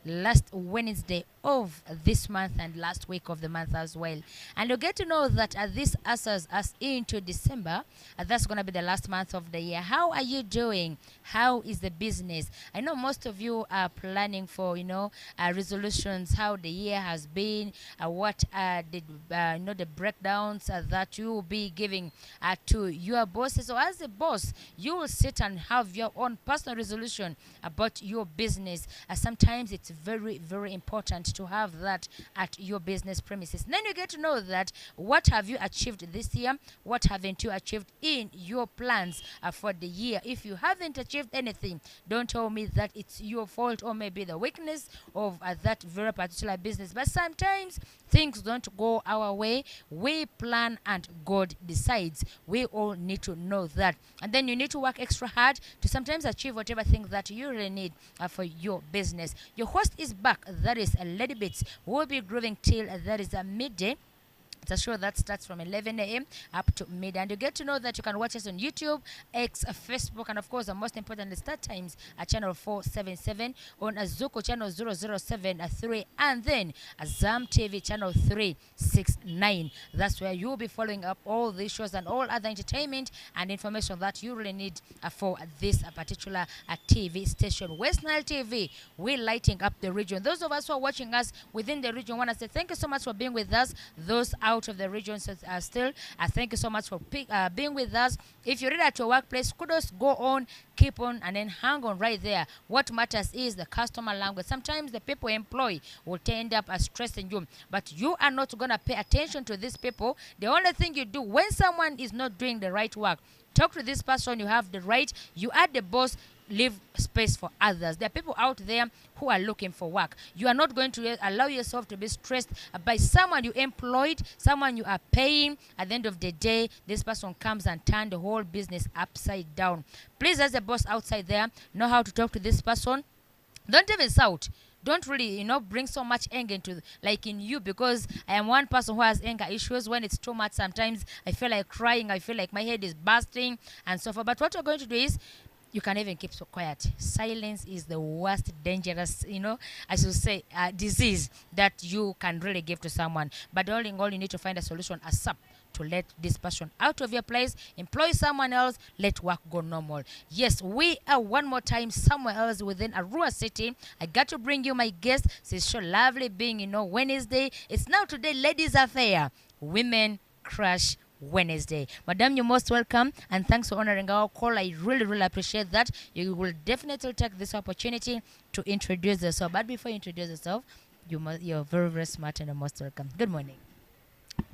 last Wednesday of this month and last week of the month as well. And you'll get to know that this ushers us into December. That's going to be the last month of the year. How are you doing? How is the business? I know most of you are planning for, resolutions, how the year has been, what the breakdowns that you will be giving to your bosses. So as a boss, you will sit and have your own personal resolution about your business. Sometimes it's very, very important to have that at your business premises. Then you get to know that what have you achieved this year, what haven't you achieved in your plans for the year. If you haven't achieved anything, don't tell me that it's your fault or maybe the weakness of that very particular business. But sometimes things don't go our way. We plan and God decides. We all need to know that. And then you need to work extra hard to sometimes achieve whatever thing that you really need for your business. Your host is back. That is Lady Bits. We'll be grooving till that is a midday. It's a show that starts from 11 a.m. up to midday. And you get to know that you can watch us on YouTube, X, Facebook, and of course, the most important is Start Times at channel 477, on Azuko channel 0073, and then Azam TV channel 369. That's where you'll be following up all these shows and all other entertainment and information that you really need for this particular TV station. West Nile TV, we're lighting up the region. Those of us who are watching us within the region want to say thank you so much for being with us. Those out of the region still, thank you so much for being with us. If you're at your workplace, kudos, go on, keep on, and then hang on right there. What matters is the customer language. Sometimes the people employ will end up stressing you, but you are not going to pay attention to these people. The only thing you do when someone is not doing the right work, talk to this person. You have the right. You are the boss. Leave space for others. There are people out there who are looking for work. You are not going to allow yourself to be stressed by someone you employed, someone you are paying. At the end of the day, this person comes and turns the whole business upside down. Please, as a boss outside there, know how to talk to this person. Don't even shout. Don't really, bring so much anger into, like in you, because I am one person who has anger issues. When it's too much, sometimes I feel like crying. I feel like my head is bursting and so forth. But what you're going to do is, you can even keep so quiet. Silence is the worst dangerous, I should say, disease that you can really give to someone. But all in all, you need to find a solution ASAP to let this person out of your place, employ someone else, let work go normal. Yes, we are one more time somewhere else within Arua City. I got to bring you my guest. It's so lovely being, Wednesday. It's now today, Ladies Affair, Women Crush Wednesday. Madam, you're most welcome, and thanks for honoring our call. I really, really appreciate that. You will definitely take this opportunity to introduce yourself. But before you introduce yourself, you're very, very smart and you're most welcome. Good morning.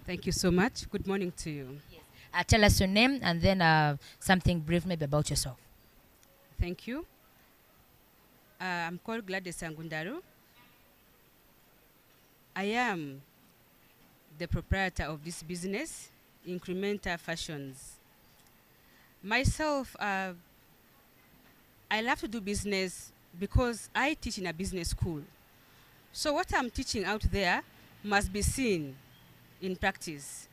Thank you so much. Good morning to you. Yes. Tell us your name and then something brief maybe about yourself. Thank you. I'm called Gladys Angundaru. I am the proprietor of this business, Incremental Fashions. Myself, I love to do business because I teach in a business school. So what I'm teaching out there must be seen in practice.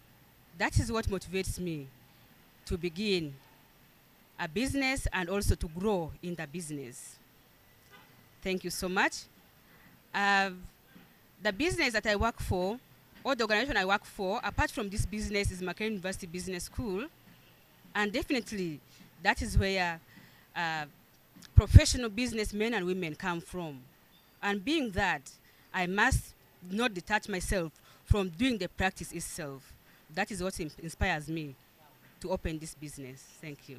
That is what motivates me to begin a business and also to grow in the business. Thank you so much. The business that I work for, or the organization I work for, apart from this business, is Makerere University Business School. And definitely, that is where professional businessmen and women come from. And being that, I must not detach myself from doing the practice itself. That is what inspires me to open this business. Thank you.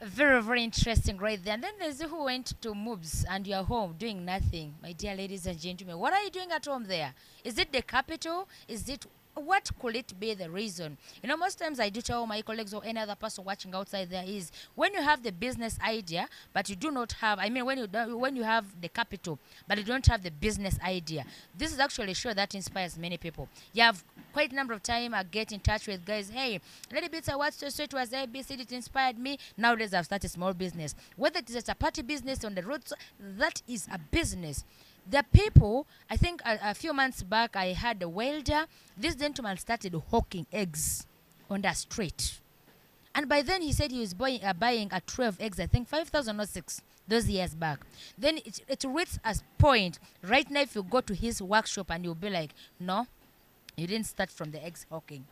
Very, very interesting right there. And then there's who went to MOOBS and you're home doing nothing. My dear ladies and gentlemen, what are you doing at home there? Is it the capital? Is it, what could it be the reason? Most times I do tell my colleagues or any other person watching outside there is, when you have the business idea, but you do not have, when you have the capital, but you don't have the business idea, this is actually a show that inspires many people. You have quite a number of time I get in touch with guys, hey, Lady Bits, I watched so it was ABC, it inspired me. Nowadays I've started a small business. Whether it is a party business on the road, that is a business. The people, I think a few months back, I had a welder. This gentleman started hawking eggs on the street. And by then he said he was buying a tray of eggs, I think 5,000 or 6. those years back. Then it reaches a point right now. If you go to his workshop and you'll be like, no, you didn't start from the eggs hawking.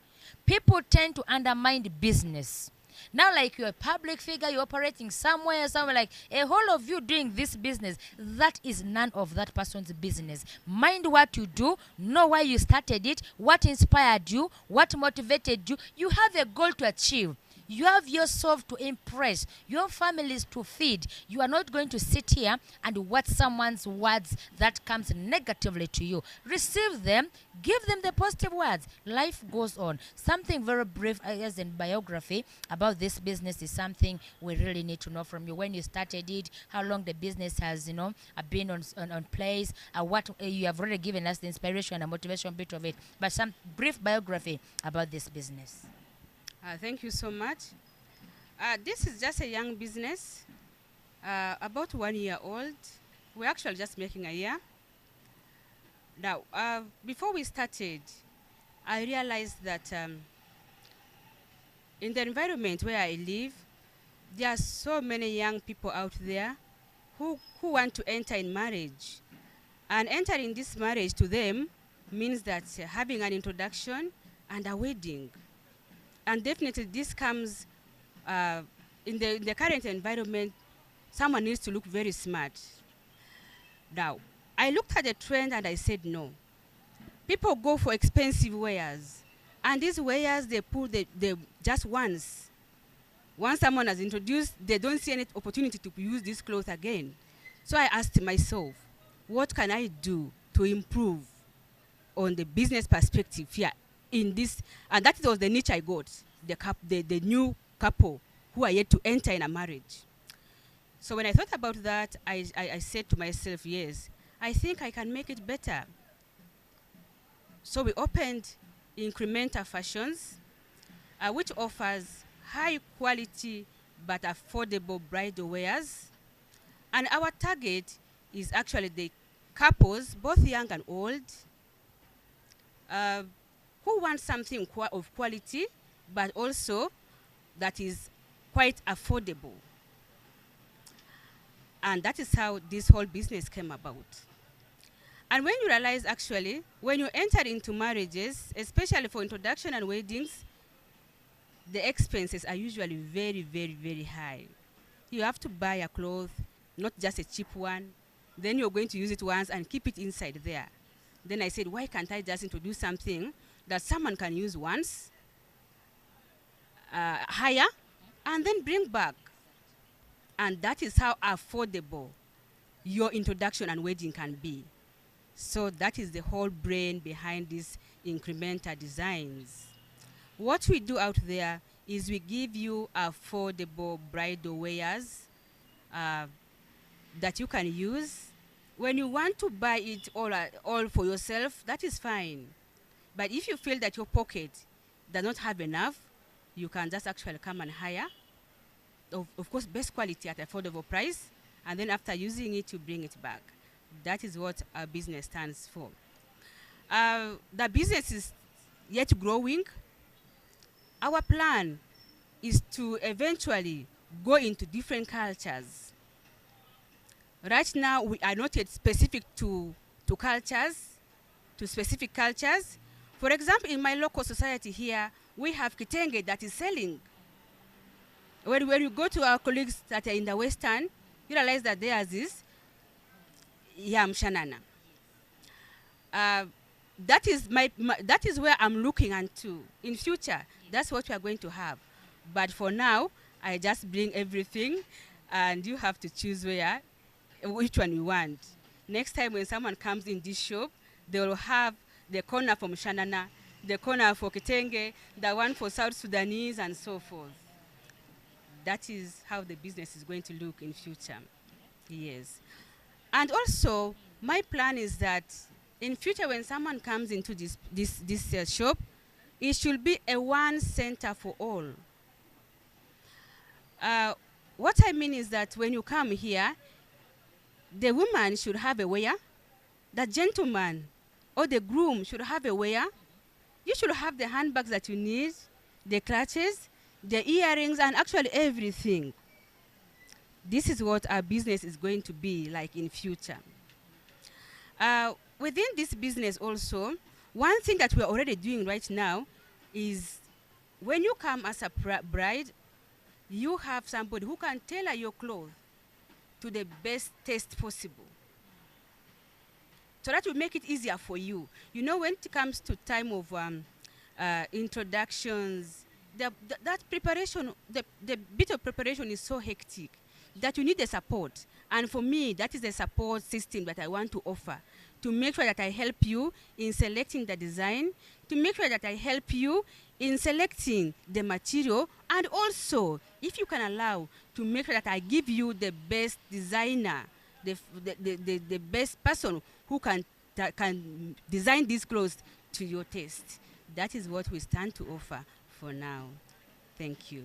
People tend to undermine business. Now, like you're a public figure, you're operating somewhere, like a whole of you doing this business, that is none of that person's business. Mind what you do, know why you started it, what inspired you, what motivated you. You have a goal to achieve. You have yourself to impress, your families to feed. You are not going to sit here and watch someone's words that comes negatively to you. Receive them, give them the positive words. Life goes on. Something very brief as in biography about this business is something we really need to know from you. When you started it, how long the business has, been on place, what you have already given us the inspiration and motivation bit of it, but some brief biography about this business. Thank you so much. This is just a young business, about 1 year old. We're actually just making a year. Now, before we started, I realized that in the environment where I live, there are so many young people out there who want to enter in marriage. And entering this marriage to them means that having an introduction and a wedding. And definitely this comes in the current environment, someone needs to look very smart. Now, I looked at the trend and I said no. People go for expensive wares. And these wares, they pull they just once. Once someone has introduced, they don't see any opportunity to use this cloth again. So I asked myself, what can I do to improve on the business perspective here? In this, and that was the niche I got, the new couple who are yet to enter in a marriage. So when I thought about that, I said to myself, yes, I think I can make it better. So we opened Incrementa Fashions, which offers high quality but affordable bridal wears. And our target is actually the couples, both young and old, who want something of quality, but also that is quite affordable. And that is how this whole business came about. And when you realize, actually, when you enter into marriages, especially for introduction and weddings, the expenses are usually very, very, very high. You have to buy a cloth, not just a cheap one. Then you're going to use it once and keep it inside there. Then I said, why can't I just introduce something that someone can use once, hire, and then bring back? And that is how affordable your introduction and wedding can be. So that is the whole brain behind these Incrementa designs. What we do out there is we give you affordable bridal wears that you can use. When you want to buy it all for yourself, that is fine. But if you feel that your pocket does not have enough, you can just actually come and hire. Of course, best quality at affordable price. And then after using it, you bring it back. That is what our business stands for. The business is yet growing. Our plan is to eventually go into different cultures. Right now, we are not yet specific to specific cultures. For example, in my local society here, we have kitenge that is selling. When you go to our colleagues that are in the Western, you realize that there is this yam shanana. That is where I'm looking into. In future, that's what we are going to have. But for now, I just bring everything, and you have to choose which one you want. Next time when someone comes in this shop, they will have the corner from Shanana, the corner for Kitenge, the one for South Sudanese, and so forth. That is how the business is going to look in future. Yes. And also, my plan is that in future when someone comes into this shop, it should be a one center for all. What I mean is that when you come here, the woman should have a wear, the gentleman or the groom should have a wear. You should have the handbags that you need, the clutches, the earrings, and actually everything. this is what our business is going to be like in future. Within this business also, one thing that we're already doing right now is when you come as a bride, you have somebody who can tailor your clothes to the best taste possible. So that will make it easier for you. You know, when it comes to time of introductions, that preparation, the bit of preparation is so hectic that you need the support. And for me, that is the support system that I want to offer, to make sure that I help you in selecting the design, to make sure that I help you in selecting the material, and also, if you can allow, to make sure that I give you the best designer, the best person who can design these clothes to your taste. That is what we stand to offer for now. Thank you.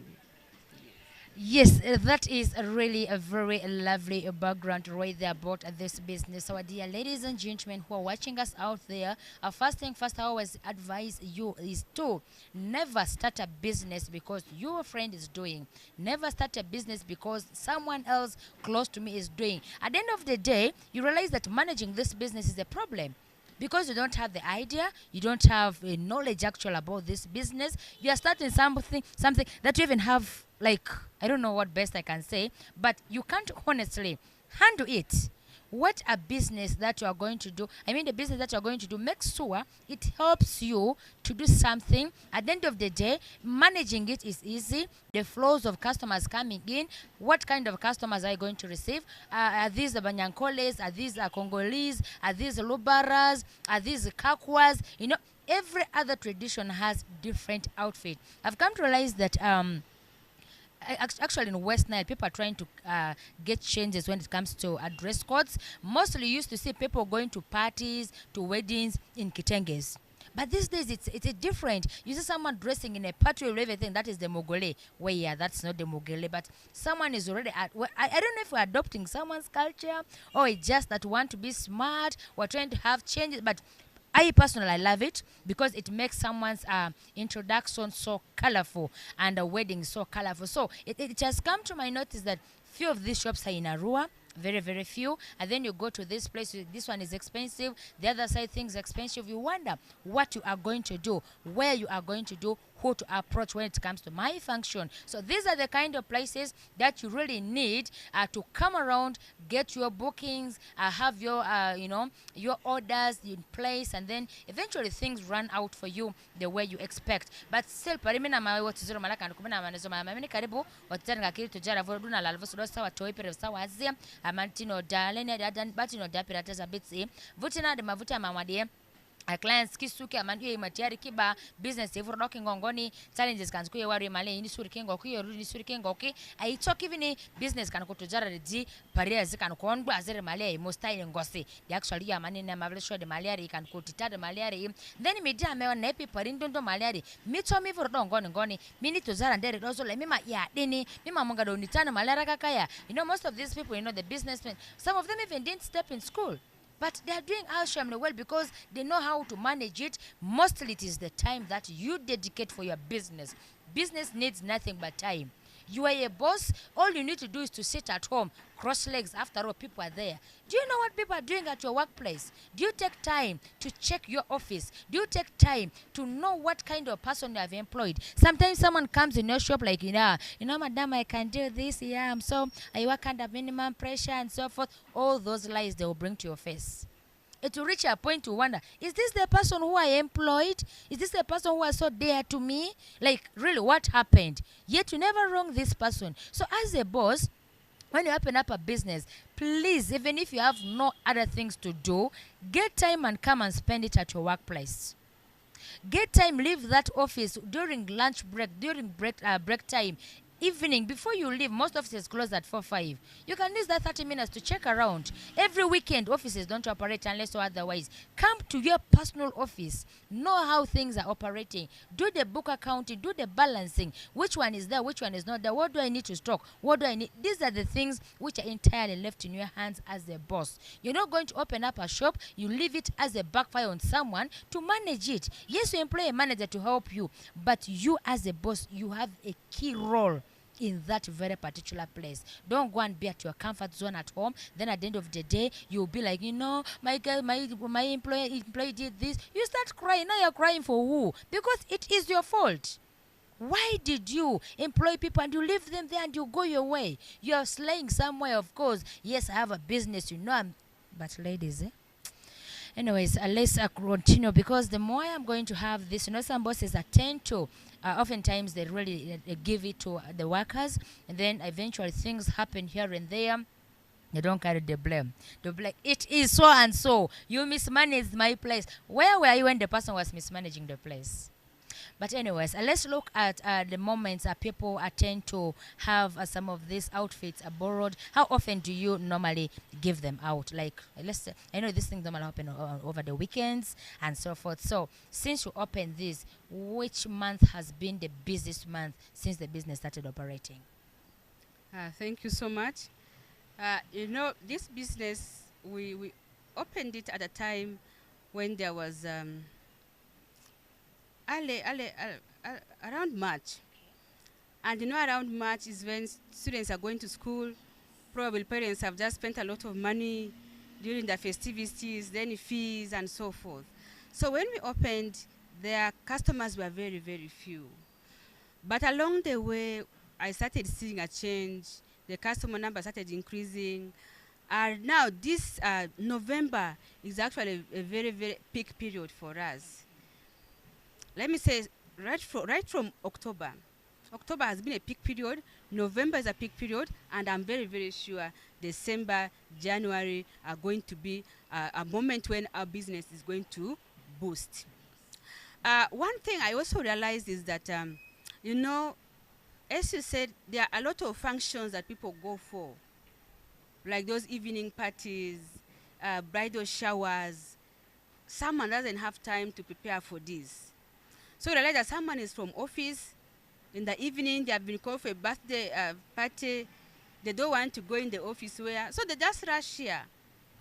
Yes, that is really a very lovely background right there about this business. So, dear ladies and gentlemen who are watching us out there, first thing first, I always advise you is to never start a business because your friend is doing. Never start a business because someone else close to me is doing. At the end of the day, you realize that managing this business is a problem. Because you don't have the idea, you don't have knowledge actual about this business, you are starting something that you even have, like, I don't know what best I can say, but you can't honestly handle it. What a business that you are going to do, the business that you are going to do, make sure it helps you to do something. At the end of the day, managing it is easy. The flows of customers coming in, what kind of customers are you going to receive? Are these the Banyankoles? Are these Congolese? Are these Lubaras? Are these Kakwas? Every other tradition has different outfit. I've come to realize that actually in West Nile, people are trying to get changes when it comes to dress codes. Mostly you used to see people going to parties, to weddings in Kitenges. But these days it's different. You see someone dressing in a party with everything. That is the Mogole. Well, yeah, that's not the Mogole, but someone is already I don't know if we're adopting someone's culture or it's just that we want to be smart. We're trying to have changes, but I personally, I love it because it makes someone's introduction so colorful and a wedding so colorful. So it has come to my notice that few of these shops are in Arua, very, very few. And then you go to this place, this one is expensive, the other side things expensive. You wonder what you are going to do, where you are going to do, who to approach when it comes to my function. So these are the kind of places that you really need to come around, get your bookings, have your your orders in place, and then eventually things run out for you the way you expect. But still parimina mawe watuziro malaka ndukubina manezo mamini karibu watanga kiri tujara voduna la alvoso sawa toipere sawa azia amantino dalene adan batino dapira taza bitsi vutina de mavuta mamwadie clients kisuke amandi matiari kiba business evurodoki ngongoni challenges kanzi kuye wari male ini suri kengo kuye rudi suri kengo ki ai talk even business kan kutujara di paria zikan kondwa azere male mo style ngosi the actually amani na mavle show de maliari kan kutita de maliari then media me na epi parindondo maliari mito mi vurodo ngoni mini tujara ndere dozo le mima ya dini mima monga do nitana malara kakaya. Most of these people, the businessmen, some of them even didn't step in school. But they are doing awesomely well because they know how to manage it. Mostly it is the time that you dedicate for your business. Business needs nothing but time. You are a boss. All you need to do is to sit at home, cross legs. After all, people are there. Do you know what people are doing at your workplace? Do you take time to check your office? Do you take time to know what kind of person you have employed? Sometimes someone comes in your shop like, madam, I can do this. Yeah, I work under minimum pressure and so forth. All those lies they will bring to your face. It will reach a point to wonder, is this the person who I employed? Is this the person who was so dear to me? Like, really, what happened? Yet you never wrong this person. So as a boss, when you open up a business, please, even if you have no other things to do, get time and come and spend it at your workplace. Get time, leave that office during lunch break, during break time. Evening, before you leave, most offices close at 4-5. You can use that 30 minutes to check around. Every weekend, offices don't operate unless or otherwise. Come to your personal office. Know how things are operating. Do the book accounting. Do the balancing. Which one is there? Which one is not there? What do I need to stock? What do I need? These are the things which are entirely left in your hands as a boss. You're not going to open up a shop. You leave it as a backfire on someone to manage it. Yes, you employ a manager to help you. But you as a boss, you have a key role in that very particular place. Don't go and be at your comfort zone at home. Then at the end of the day, you'll be like, my guy, my employee did this. You start crying. Now you're crying for who? Because it is your fault. Why did you employ people and you leave them there and you go your way? You are slaying somewhere, of course. Yes, I have a business, but ladies, anyways, let's continue, because the more I'm going to have this, some bosses attend to, oftentimes they really give it to the workers, and then eventually things happen here and there. They don't carry the blame. They'll be like, it is so and so. You mismanaged my place. Where were you when the person was mismanaging the place? But anyways, let's look at the moments people tend to have some of these outfits borrowed. How often do you normally give them out? Like, let's say, I know this thing normally happen over the weekends and so forth. So since you opened this, which month has been the busiest month since the business started operating? Thank you so much. This business, we opened it at a time when there was around March. And around March is when students are going to school. Probably parents have just spent a lot of money during the festivities, then fees and so forth. So when we opened, their customers were very, very few. But along the way, I started seeing a change. The customer number started increasing. Now this November is actually a very, very peak period for us. Let me say, right from October. October has been a peak period. November is a peak period. And I'm very, very sure December, January are going to be a moment when our business is going to boost. One thing I also realized is that, as you said, there are a lot of functions that people go for, like those evening parties, bridal showers. Someone doesn't have time to prepare for this. So realize that someone is from office, in the evening they have been called for a birthday party, they don't want to go in the office wear, so they just rush here.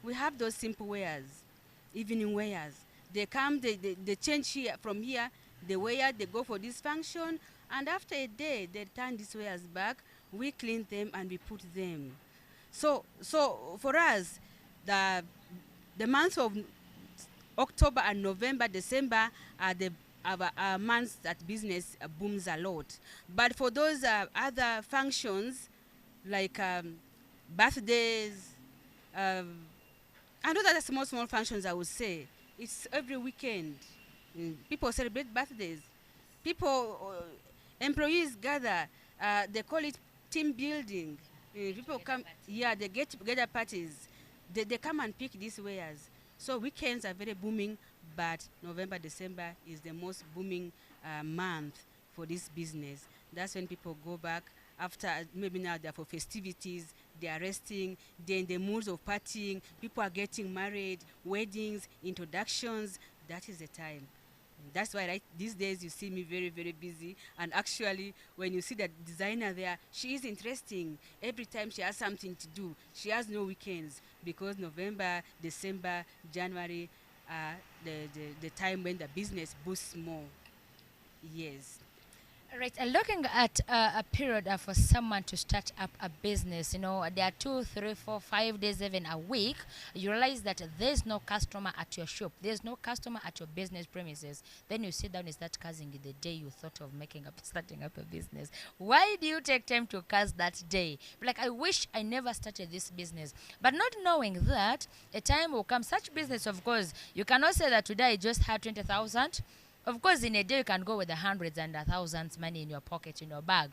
We have those simple wears, evening wears. They come, they change here, from here, they wear, they go for this function, and after a day, they turn these wears back, we clean them and we put them. So for us, the months of October and November, December are the months that business booms a lot. But for those other functions, like birthdays, and those other small functions, I would say, it's every weekend. People celebrate birthdays. Employees gather. They call it team building. People come, they get together parties. They come and pick these wares. So weekends are very booming, but November, December is the most booming month for this business. That's when people go back after, maybe now they're for festivities, they are resting, they're in the moods of partying, people are getting married, weddings, introductions. That is the time. That's why these days you see me very, very busy. And actually, when you see the designer there, she is interesting. Every time she has something to do, she has no weekends, because November, December, January are the time when the business boosts more. Yes. Right, looking at a period for someone to start up a business, there are 2, 3, 4, 5 days, even a week, you realize that there's no customer at your shop, there's no customer at your business premises. Then you sit down and start cursing the day you thought of starting up a business. Why do you take time to curse that day? Like, I wish I never started this business. But not knowing that a time will come, such business, of course, you cannot say that today I just had 20,000. Of course, in a day, you can go with the hundreds and the thousands money in your pocket, in your bag.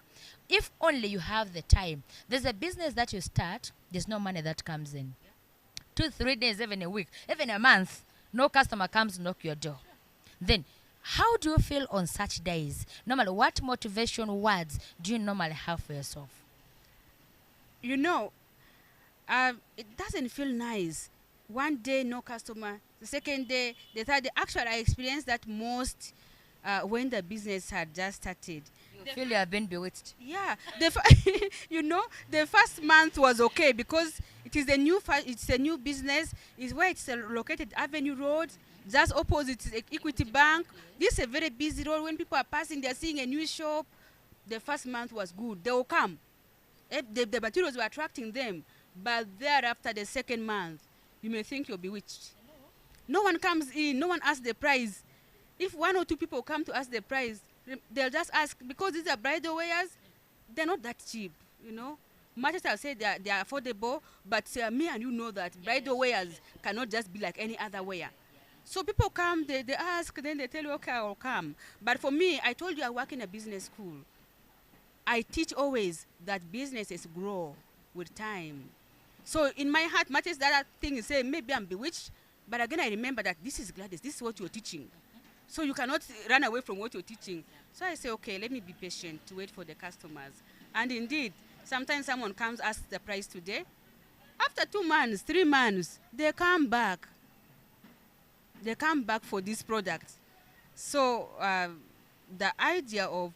If only you have the time. There's a business that you start, there's no money that comes in. 2, 3 days, even a week, even a month, no customer comes to knock your door. Then, how do you feel on such days? Normally, what motivation words do you normally have for yourself? It doesn't feel nice. One day, no customer. The second day, the third day. Actually, I experienced that most when the business had just started. You feel you have been bewitched. Yeah. The first month was okay, because it's a new business. It's where it's located, Avenue Road, just opposite Equity Bank. This is a very busy road. When people are passing, they're seeing a new shop. the first month was good, they will come. The materials were attracting them, but thereafter, the second month, you may think you're bewitched. No one comes in, no one asks the price. If one or two people come to ask the price, they'll just ask, because these are bridal wares, they're not that cheap, you know. Much as I'll say they are affordable, but me and you know that bridal wares cannot just be like any other wear. So people come, they ask, then they tell you, okay, I'll come. But for me, I told you I work in a business school. I teach always that businesses grow with time. So in my heart, much as that thing is saying, maybe I'm bewitched, but again, I remember that this is Gladys, this is what you're teaching. So you cannot run away from what you're teaching. So I say, okay, let me be patient to wait for the customers. And indeed, sometimes someone comes, asks the price today. After 2 months, 3 months, they come back. They come back for this product. So the idea of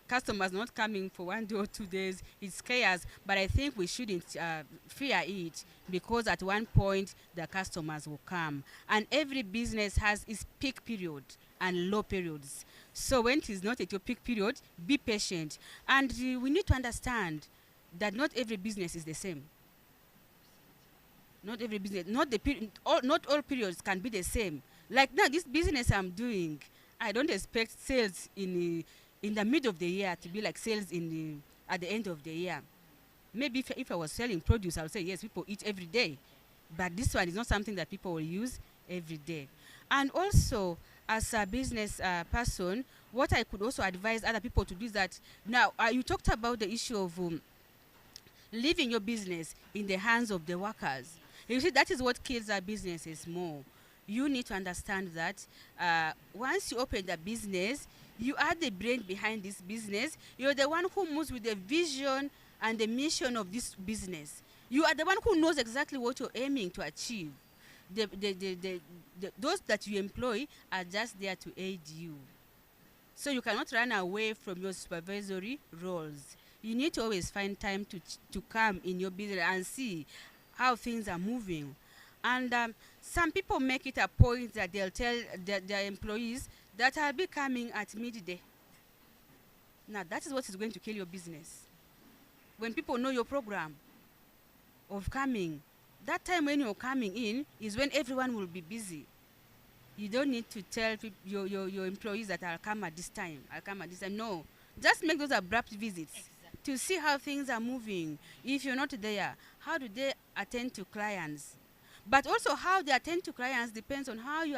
customers not coming for 1 day or 2 days, it scares, but I think we shouldn't fear it, because at one point the customers will come. And every business has its peak period and low periods. So when it is not at your peak period, be patient. And we need to understand that not every business is the same. Not every business, not all periods can be the same. Like now, this business I'm doing, I don't expect sales in the middle of the year to be like sales at the end of the year. Maybe if I was selling produce, I would say, yes, people eat every day. But this one is not something that people will use every day. And also, as a business person, what I could also advise other people to do is that, now, you talked about the issue of leaving your business in the hands of the workers. You see, that is what kills our businesses more. You need to understand that once you open the business, you are the brain behind this business. You're the one who moves with the vision and the mission of this business. You are the one who knows exactly what you're aiming to achieve. Those that you employ are just there to aid you. So you cannot run away from your supervisory roles. You need to always find time to come in your business and see how things are moving. And some people make it a point that they'll tell their employees that I'll be coming at midday. Now, that is what is going to kill your business. When people know your program of coming, that time when you're coming in is when everyone will be busy. You don't need to tell your employees that I'll come at this time, I'll come at this time. No, just make those abrupt visits. Exactly. To see how things are moving. If you're not there, how do they attend to clients? But also how they attend to clients depends on how you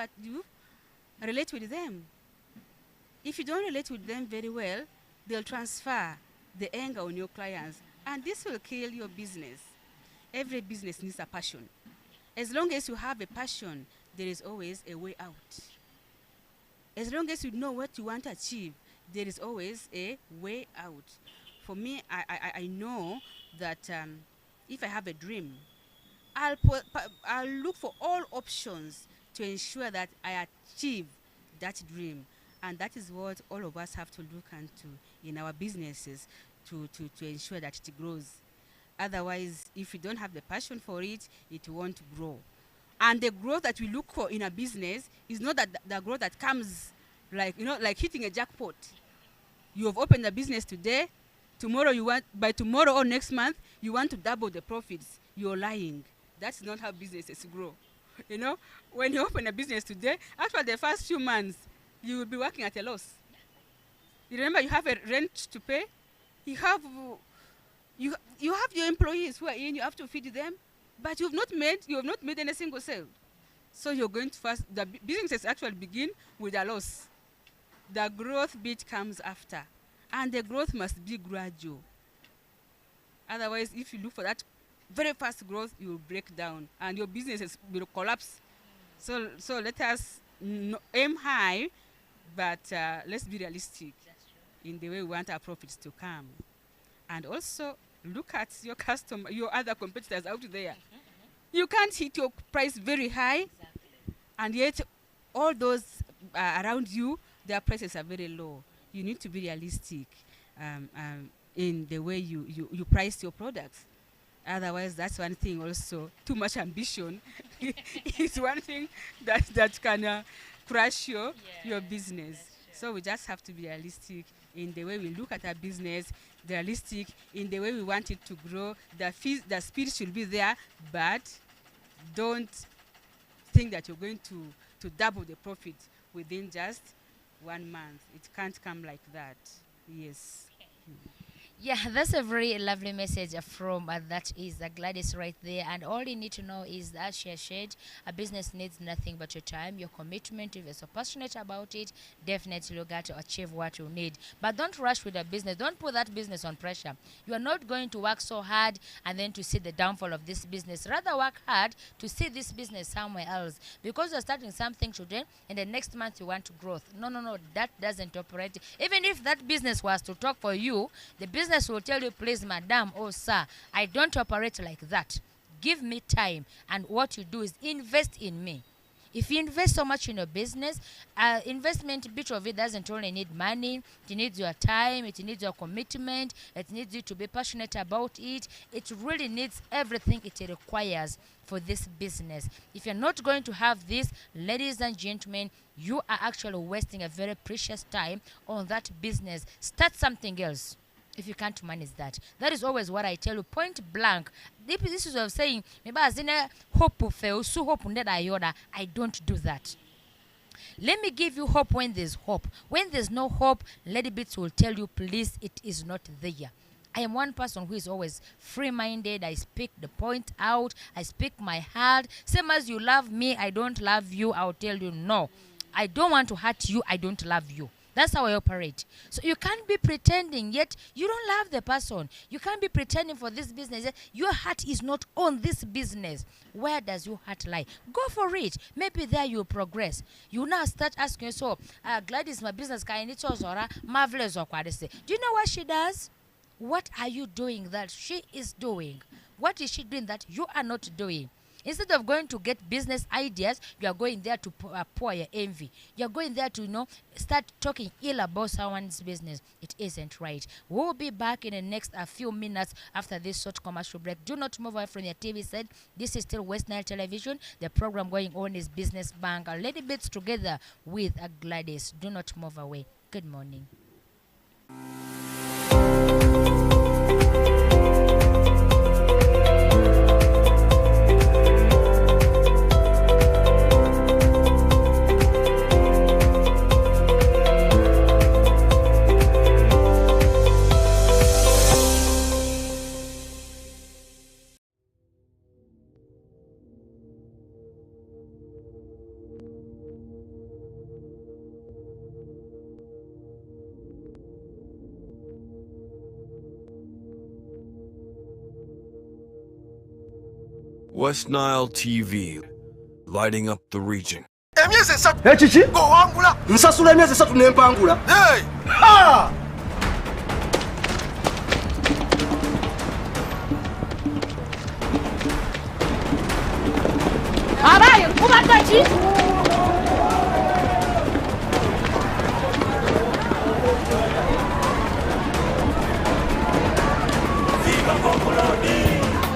relate with them. If you don't relate with them very well, they'll transfer the anger on your clients, and this will kill your business. Every business needs a passion. As long as you have a passion, there is always a way out. As long as you know what you want to achieve, there is always a way out. For me, I know that if I have a dream, I'll look for all options to ensure that I achieve that dream. And that is what all of us have to look into in our businesses to ensure that it grows. Otherwise, if you don't have the passion for it, it won't grow. And the growth that we look for in a business is not that the growth that comes like hitting a jackpot. You have opened a business today, by tomorrow or next month, you want to double the profits. You're lying. That's not how businesses grow. You know, when you open a business today, after the first few months, you will be working at a loss. You remember you have a rent to pay. You have your employees who are in. You have to feed them, but you have not made any single sale. So you're going to the businesses actually begin with a loss. The growth bit comes after, and the growth must be gradual. Otherwise, if you look for that very fast growth, you will break down, and your businesses will collapse. So let us aim high, but let's be realistic in the way we want our profits to come. And also look at your other competitors out there. You can't hit your price very high, and yet all those around you, their prices are very low. You need to be realistic in the way you price your products. Otherwise, that's one thing also. Too much ambition is one thing that can crush your business. So we just have to be realistic in the way we look at our business, realistic in the way we want it to grow. The speed should be there, but don't think that you're going to double the profit within just 1 month. It can't come like that. Yes. Yeah, that's a very lovely message from that is Gladys right there. And all you need to know is that she has shared, a business needs nothing but your time, your commitment. If you're so passionate about it, definitely you'll get to achieve what you need. But don't rush with a business. Don't put that business on pressure. You are not going to work so hard and then to see the downfall of this business. Rather work hard to see this business somewhere else. Because you're starting something today and the next month you want to growth. No, that doesn't operate. Even if that business was to talk for you, the business will tell you, please, madam, oh, sir, I don't operate like that. Give me time. And what you do is invest in me. If you invest so much in your business, investment, bit of it doesn't only need money. It needs your time. It needs your commitment. It needs you to be passionate about it. It really needs everything it requires for this business. If you're not going to have this, ladies and gentlemen, you are actually wasting a very precious time on that business. Start something else. If you can't manage that, that is always what I tell you, point blank. This is what I'm saying. Maybe as in a hope fail, so hope that I don't do that. Let me give you hope when there's hope. When there's no hope, Lady Bits will tell you, please, it is not there. I am one person who is always free-minded. I speak the point out. I speak my heart. Same as you love me, I don't love you. I'll tell you, no. I don't want to hurt you. I don't love you. That's how I operate. So you can't be pretending, yet you don't love the person. You can't be pretending for this business, yet your heart is not on this business. Where does your heart lie? Go for it. Maybe there you'll progress. You now start asking yourself, Gladys, my business guy, marvelous. Do you know what she does? What are you doing that she is doing? What is she doing that you are not doing? Instead of going to get business ideas, you are going there to pour your envy. You are going there to, start talking ill about someone's business. It isn't right. We'll be back in the next few minutes after this short commercial break. Do not move away from your TV set. This is still West Nile Television. The program going on is Business Bank. Lady Bits together with Gladys. Do not move away. Good morning. West Nile TV, lighting up the region. Ekiki nsasula emyezi 3 n'empangula. Abaye kubadde ki?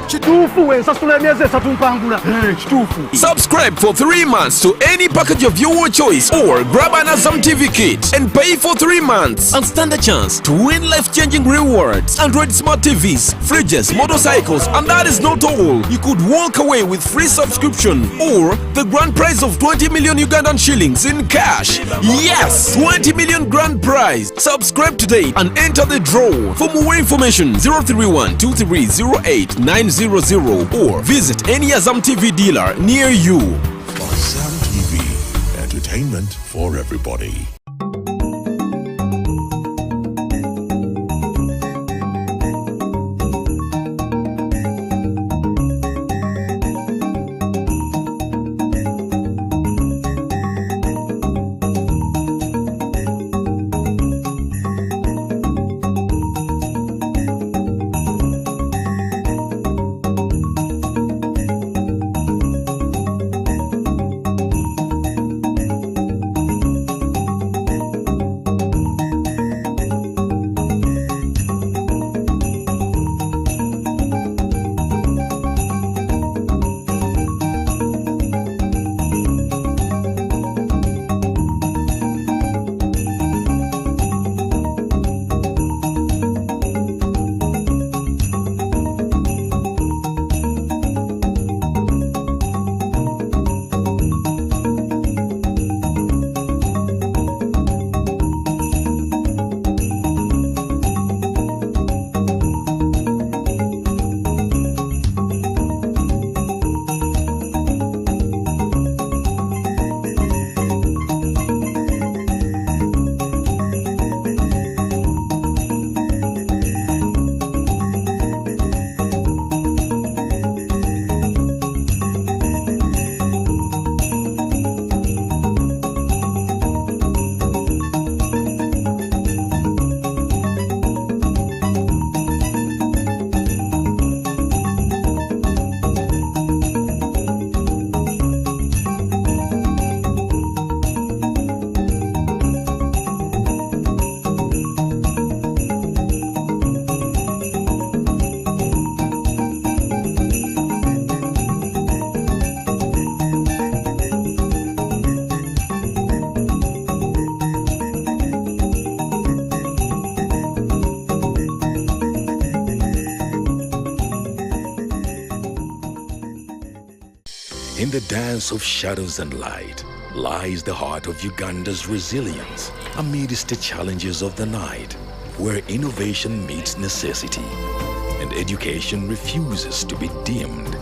Kituufu ensasula emyezi 3 mpangula. Kituufu. Subscribe for 3 months to any package of your choice or grab an Azam TV kit and pay for 3 months and stand a chance to win life-changing rewards. Android smart TVs, fridges, motorcycles, and that is not all. You could walk away with free subscription or the grand prize of 20 million Ugandan shillings in cash. Yes, 20 million grand prize. Subscribe today and enter the draw. For more information, 031 2308 900 or visit any Azam TV dealer near you. Azam TV, entertainment for everybody. the dance of shadows and light lies the heart of Uganda's resilience amidst the challenges of the night, where innovation meets necessity and education refuses to be dimmed,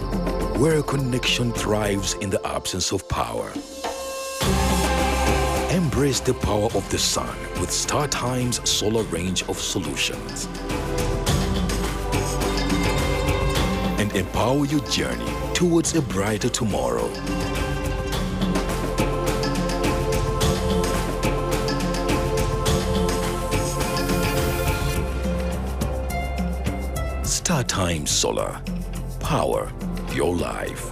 where connection thrives in the absence of power. Embrace the power of the sun with StarTime's solar range of solutions and empower your journey towards a brighter tomorrow. StarTime Solar. Power your life.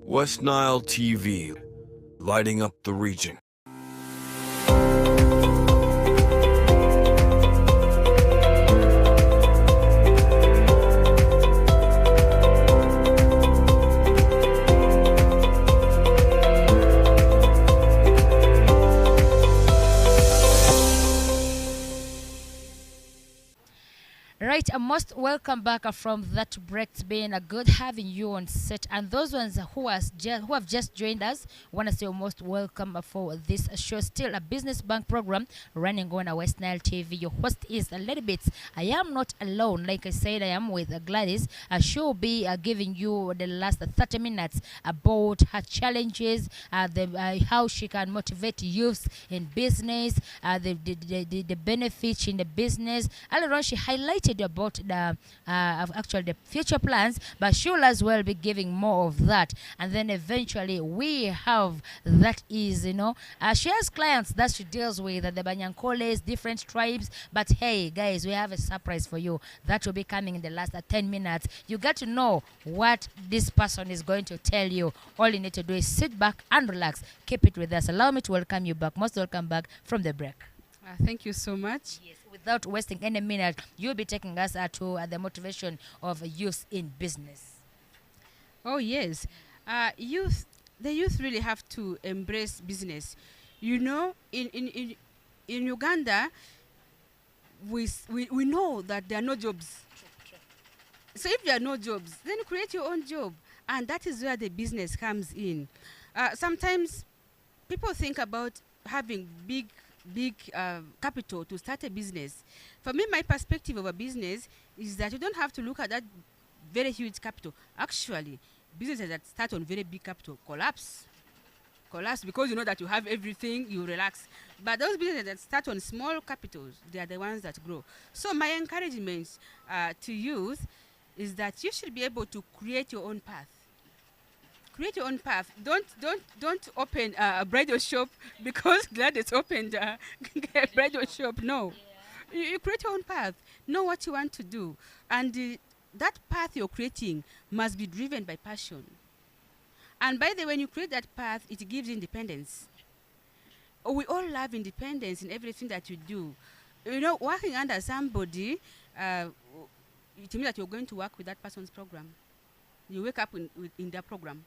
West Nile TV, lighting up the region. Right, most welcome back from that break. It's been a good having you on set, and those ones who have just joined us, want to say most welcome for this show. Still a business bank program running on a West Nile TV. Your host is a little bit. I am not alone, like I said. I am with Gladys. She'll be giving you the last 30 minutes about her challenges, how she can motivate youth in business, the benefits in the business. Earlier on, she highlighted about the actually the future plans, but she'll as well be giving more of that. And then eventually we have that is, she has clients that she deals with, the Banyankoles, different tribes. But hey, guys, we have a surprise for you that will be coming in the last 10 minutes. You get to know what this person is going to tell you. All you need to do is sit back and relax. Keep it with us. Allow me to welcome you back. Most welcome back from the break. Thank you so much. Yes, without wasting any minute, you'll be taking us to the motivation of youth in business. Oh yes, the youth really have to embrace business. In Uganda, we know that there are no jobs. So if there are no jobs, then create your own job, and that is where the business comes in. Sometimes people think about having big capital to start a business. For me, my perspective of a business is that you don't have to look at that very huge capital. Actually, businesses that start on very big capital collapse because you know that you have everything, you relax. But those businesses that start on small capitals, they are the ones that grow. So my encouragement to youth is that you should be able to create your own path. Create your own path. Don't open a bridal shop because Gladys opened a bridal shop. No. You create your own path. Know what you want to do. And that path you're creating must be driven by passion. And by the way, when you create that path, it gives independence. We all love independence in everything that you do. Working under somebody, it means that you're going to work with that person's program. You wake up in their program.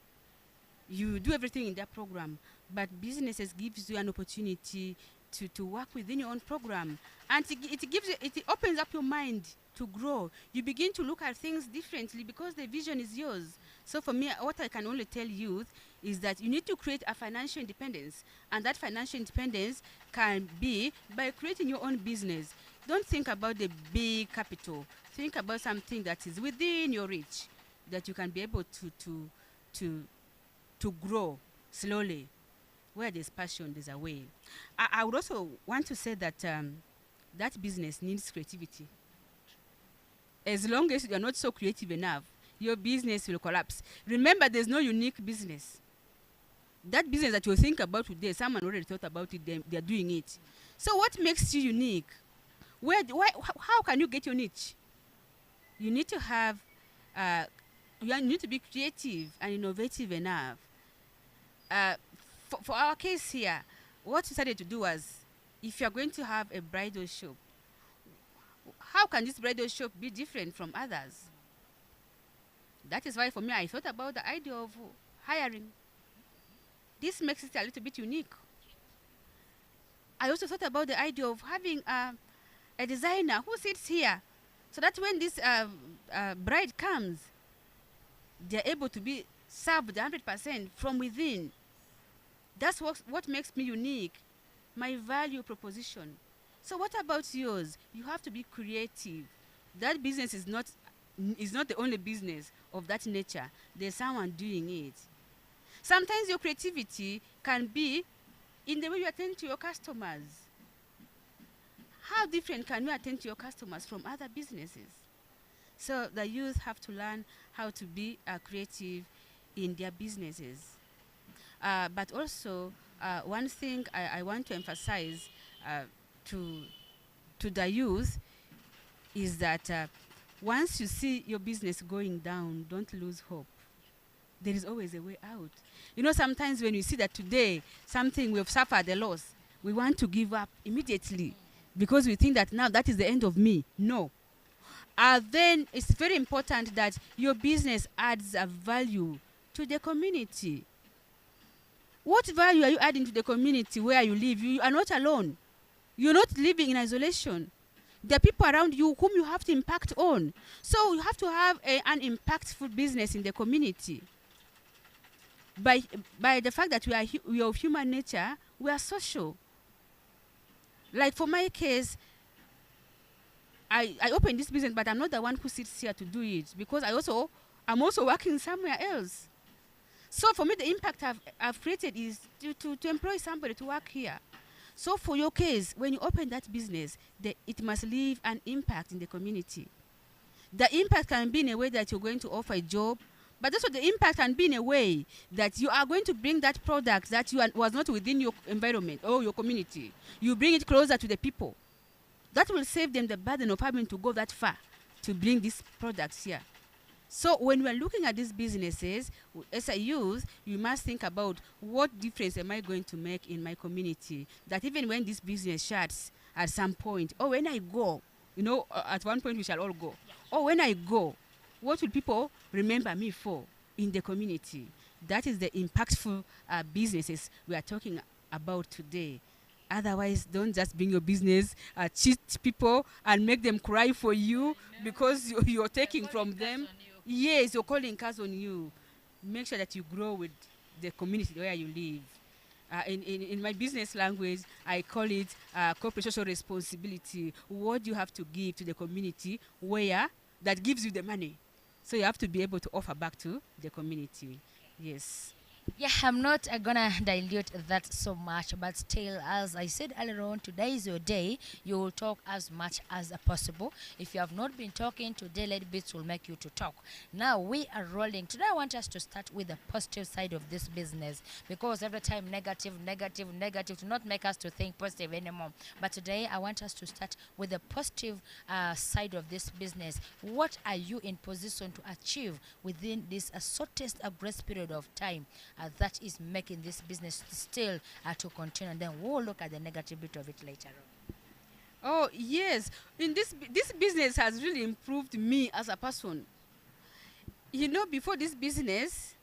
You do everything in their program. But businesses gives you an opportunity to work within your own program. And it opens up your mind to grow. You begin to look at things differently because the vision is yours. So for me, what I can only tell youth is that you need to create a financial independence. And that financial independence can be by creating your own business. Don't think about the big capital. Think about something that is within your reach, that you can be able to grow slowly. Where there's passion, there's a way. I would also want to say that that business needs creativity. As long as you are not so creative enough, your business will collapse. Remember, there's no unique business. That business that you think about today, someone already thought about it, they're doing it. So what makes you unique? How can you get your niche? You need to have, you need to be creative and innovative enough. For our case here, what we decided to do was, if you're going to have a bridal shop, how can this bridal shop be different from others? That is why for me I thought about the idea of hiring. This makes it a little bit unique. I also thought about the idea of having a designer who sits here so that when this bride comes, they're able to be served 100% from within. That's what makes me unique, my value proposition. So what about yours? You have to be creative. That business is not the only business of that nature. There's someone doing it. Sometimes your creativity can be in the way you attend to your customers. How different can you attend to your customers from other businesses? So the youth have to learn how to be creative in their businesses. But also, one thing I want to emphasize to the youth is that once you see your business going down, don't lose hope. There is always a way out. You know, sometimes when we see that today something we've suffered a loss, we want to give up immediately because we think that now that is the end of me. No. Then it's very important that your business adds a value to the community. What value are you adding to the community where you live? You are not alone. You're not living in isolation. There are people around you whom you have to impact on. So you have to have an impactful business in the community. By the fact that we are of human nature, we are social. Like for my case, I opened this business, but I'm not the one who sits here to do it because I'm also working somewhere else. So for me, the impact I've created is to employ somebody to work here. So for your case, when you open that business, it must leave an impact in the community. The impact can be in a way that you're going to offer a job, but also the impact can be in a way that you are going to bring that product that was not within your environment or your community. You bring it closer to the people. That will save them the burden of having to go that far to bring these products here. So when we're looking at these businesses, as a youth, you must think about what difference am I going to make in my community? That even when this business shuts at some point, or when I go, at one point we shall all go. Or when I go, what will people remember me for in the community? That is the impactful businesses we are talking about today. Otherwise, don't just bring your business, cheat people and make them cry for you because you're taking from them. Yes, you're calling cars on you. Make sure that you grow with the community where you live. In my business language, I call it corporate social responsibility. What do you have to give to the community that gives you the money? So you have to be able to offer back to the community. Yes. Yeah, I'm not gonna dilute that so much, but still, as I said earlier on, today is your day. You will talk as much as possible. If you have not been talking, today Lady Beats will make you to talk. Now we are rolling. Today I want us to start with the positive side of this business, because every time negative to not make us to think positive anymore. But today I want us to start with the positive side of this business. What are you in position to achieve within this shortest grace period of time? That is making this business still to continue, and then we'll look at the negative bit of it later on. Oh yes, in this business has really improved me as a person. Before this business,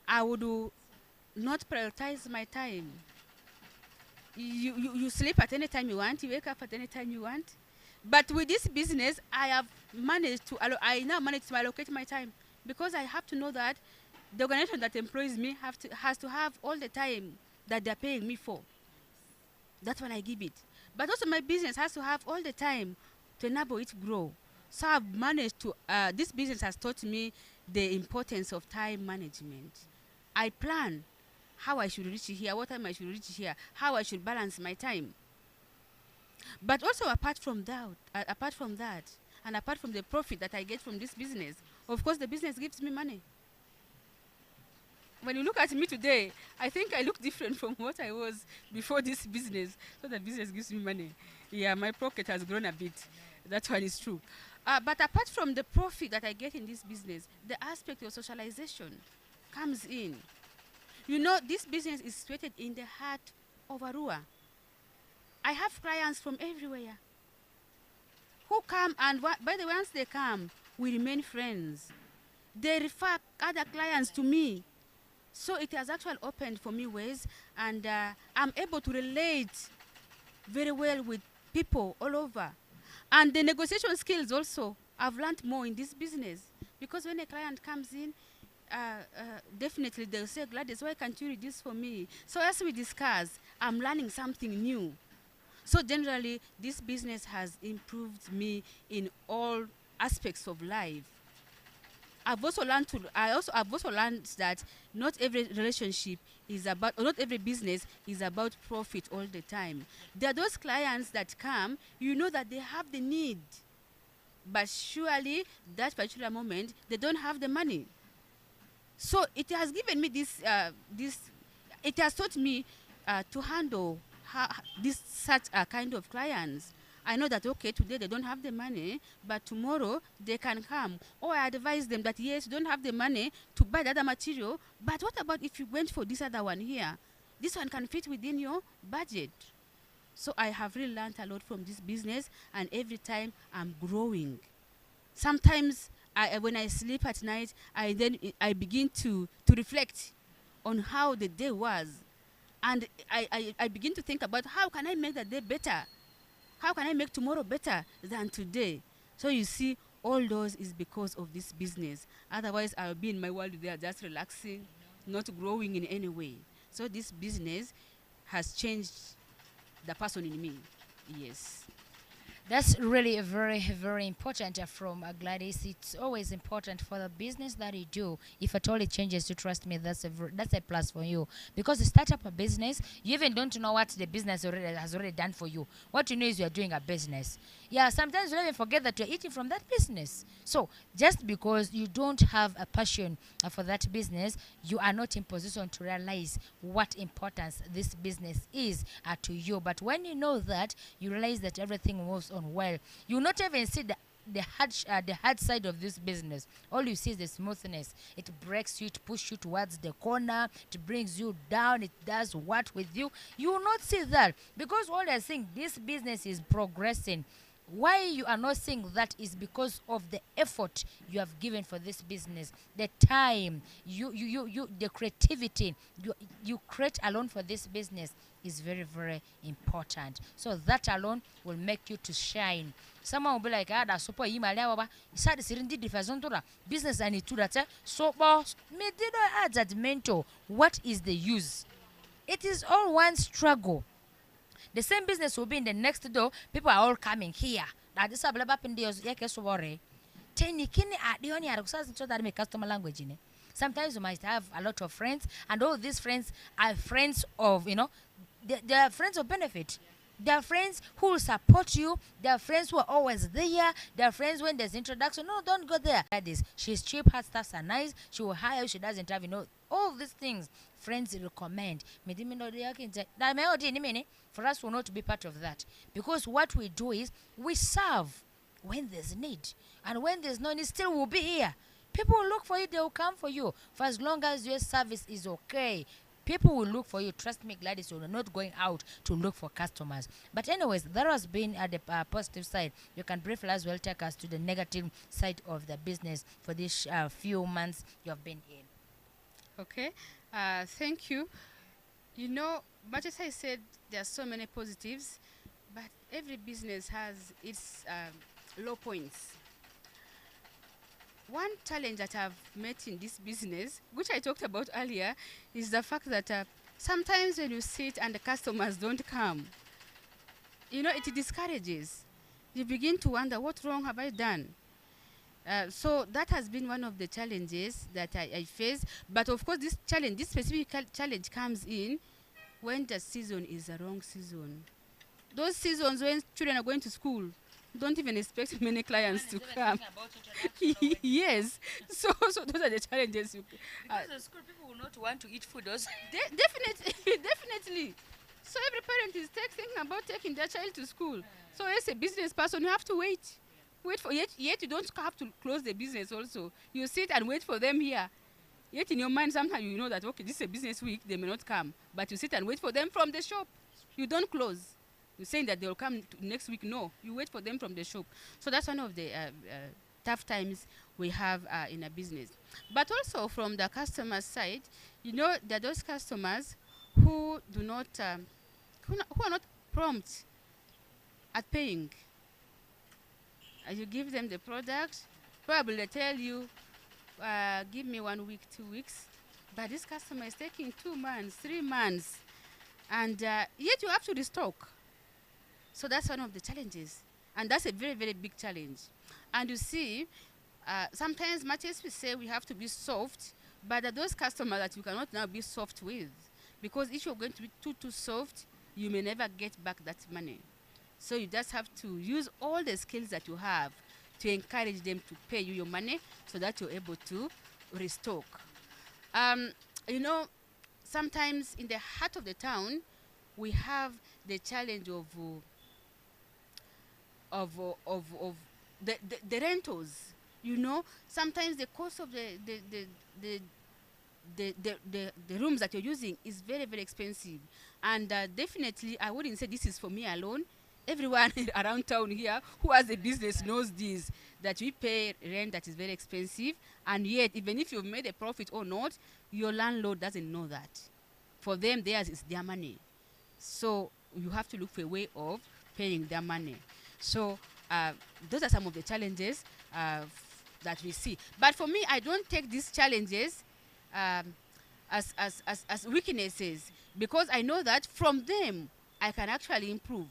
I would not prioritize my time. You sleep at any time you want, you wake up at any time you want. But with this business, I now managed to allocate my time, because I have to know that the organization that employs me has to have all the time that they're paying me for. That's when I give it. But also my business has to have all the time to enable it to grow. So I've managed to, this business has taught me the importance of time management. I plan how I should reach here, what time I should reach here, how I should balance my time. But also apart from that, and apart from the profit that I get from this business, of course the business gives me money. When you look at me today, I think I look different from what I was before this business. So the business gives me money. Yeah, my pocket has grown a bit. That one is true. But apart from the profit that I get in this business, the aspect of socialization comes in. This business is situated in the heart of Arua. I have clients from everywhere who come, and by the way, once they come, we remain friends. they refer other clients to me. So it has actually opened for me ways, and I'm able to relate very well with people all over. And the negotiation skills also, I've learned more in this business. Because when a client comes in, definitely they'll say, Gladys, why can't you reduce for me? So as we discuss, I'm learning something new. So generally, this business has improved me in all aspects of life. I've also learned that not every relationship is about, or not every business is about profit all the time. There are those clients that come, you know that they have the need, but surely that particular moment they don't have the money. So it has given me it has taught me to handle such a kind of clients. I know that, okay, today they don't have the money, but tomorrow they can come. Or I advise them that, yes, you don't have the money to buy the other material, but what about if you went for this other one here? This one can fit within your budget. So I have really learned a lot from this business, and every time I'm growing. Sometimes when I sleep at night, I begin to reflect on how the day was. And I begin to think about how can I make the day better? How can I make tomorrow better than today? So you see, all those is because of this business. Otherwise, I'll be in my world there just relaxing, not growing in any way. So this business has changed the person in me. Yes. That's really very, very important from Gladys. It's always important for the business that you do. If at all it changes, you trust me, that's a plus for you. Because you start up a business, you even don't know what the business has already done for you. What you know is you're doing a business. Yeah, sometimes you even forget that you're eating from that business. So just because you don't have a passion for that business, you are not in position to realize what importance this business is to you. But when you know that, you realize that everything moves on well. You will not even see the hard side of this business. All you see is the smoothness. It breaks you, it pushes you towards the corner, it brings you down, it does what with you. You will not see that, because all you're seeing, this business is progressing. Why you are not seeing that is because of the effort you have given for this business, the time, the creativity you create alone for this business is very, very important. So that alone will make you to shine. Someone will be like, da super email baba. Isa sirindi difazontura business anitura so boss me did add that mentor. What is the use? It is all one struggle. The same business will be in the next door. People are all coming here. That is a blabba pendios yake so worry. Tenikini adioni aruksas so that make customer language in it. Sometimes you might have a lot of friends, and all these friends are friends of, they are friends of benefit. They are friends who will support you. They are friends who are always there. They are friends when there's introduction. No, don't go there. That is, she's cheap, her stuffs are nice. She will hire you. She doesn't have, all these things. Friends recommend. For us, we're not to be part of that. Because what we do is, we serve when there's need. And when there's no need, still we'll be here. People will look for you. They will come for you. For as long as your service is okay, people will look for you. Trust me, Gladys, you're not going out to look for customers. But anyways, that has been at the positive side. You can briefly as well take us to the negative side of the business for these few months you have been in. Okay. Thank you. Much as I said, there are so many positives, but every business has its low points. One challenge that I've met in this business, which I talked about earlier, is the fact that sometimes when you sit and the customers don't come, it discourages. You begin to wonder, what wrong have I done? So that has been one of the challenges that I face. But of course, this specific challenge comes in when the season is the wrong season. Those seasons when children are going to school, don't even expect many clients to come. Yes. So those are the challenges. Because the school people will not want to eat food also. Definitely. So every parent is thinking about taking their child to school. So as a business person, you have to wait. Yet you don't have to close the business also. You sit and wait for them here. Yet in your mind, sometimes you know that, okay, this is a business week, they may not come. But you sit and wait for them from the shop. You don't close. You're saying that they'll come next week. No, you wait for them from the shop. So that's one of the tough times we have in a business. But also from the customer side, there are those customers who do not, who are not prompt at paying. You give them the product, probably they tell you, give me 1 week, 2 weeks, but this customer is taking 2 months, 3 months, and yet you have to restock. So that's one of the challenges, and that's a very, very big challenge. And you see, sometimes much as we say we have to be soft, but there are those customers that you cannot now be soft with, because if you're going to be too soft, you may never get back that money. So you just have to use all the skills that you have to encourage them to pay you your money so that you're able to restock. Sometimes in the heart of the town, we have the challenge of the rentals. Sometimes the cost of the rooms that you're using is very, very expensive. And definitely, I wouldn't say this is for me alone. Everyone around town here who has a business knows this, that we pay rent that is very expensive, and yet even if you've made a profit or not, your landlord doesn't know that. For them, theirs is their money. So you have to look for a way of paying their money. So those are some of the challenges that we see. But for me, I don't take these challenges as weaknesses, because I know that from them, I can actually improve.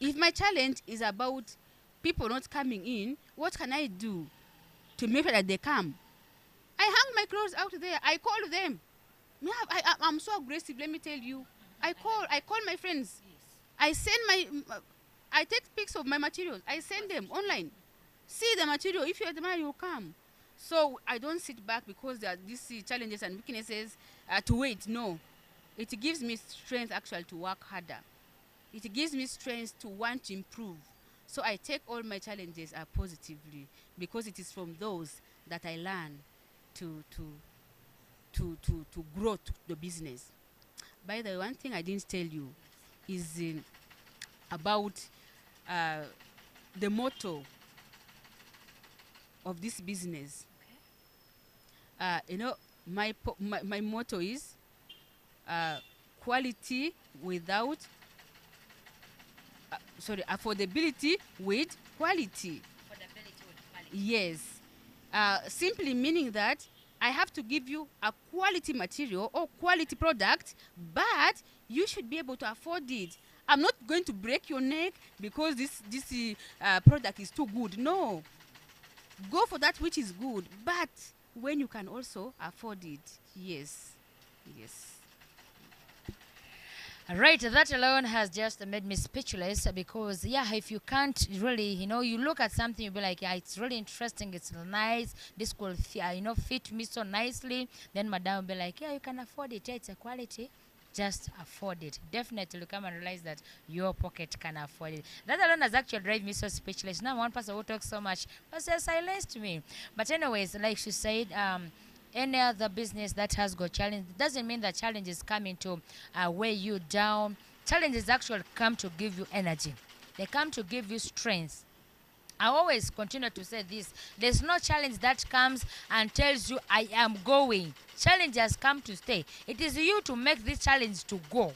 If my challenge is about people not coming in, what can I do to make sure that they come? I hang my clothes out there. I call them. I'm so aggressive, let me tell you. I call my friends. I take pics of my materials. I send them online. See the material. If you have the money, you'll come. So I don't sit back because there are these challenges and weaknesses to wait. No. It gives me strength actually to work harder. It gives me strength to want to improve. So I take all my challenges positively, because it is from those that I learn to grow the business. By the way, one thing I didn't tell you is about the motto of this business. My motto is quality without affordability with quality. Affordability with quality. Yes. Simply meaning that I have to give you a quality material or quality product, but you should be able to afford it. I'm not going to break your neck because this product is too good. No. Go for that which is good, but when you can also afford it. Yes. Yes. Right, that alone has just made me speechless, because if you can't really, you look at something, you'll be like, yeah, it's really interesting, it's nice, this could fit me so nicely. Then madam will be like, yeah, you can afford it, it's a quality, just afford it. Definitely come and realize that your pocket can afford it. That alone has actually driven me so speechless. Now one person who talks so much has silenced me. But anyways, like she said, any other business that has got challenge, doesn't mean that challenge is coming to weigh you down. Challenges actually come to give you energy. They come to give you strength. I always continue to say this. There's no challenge that comes and tells you, I am going. Challenge has come to stay. It is you to make this challenge to go.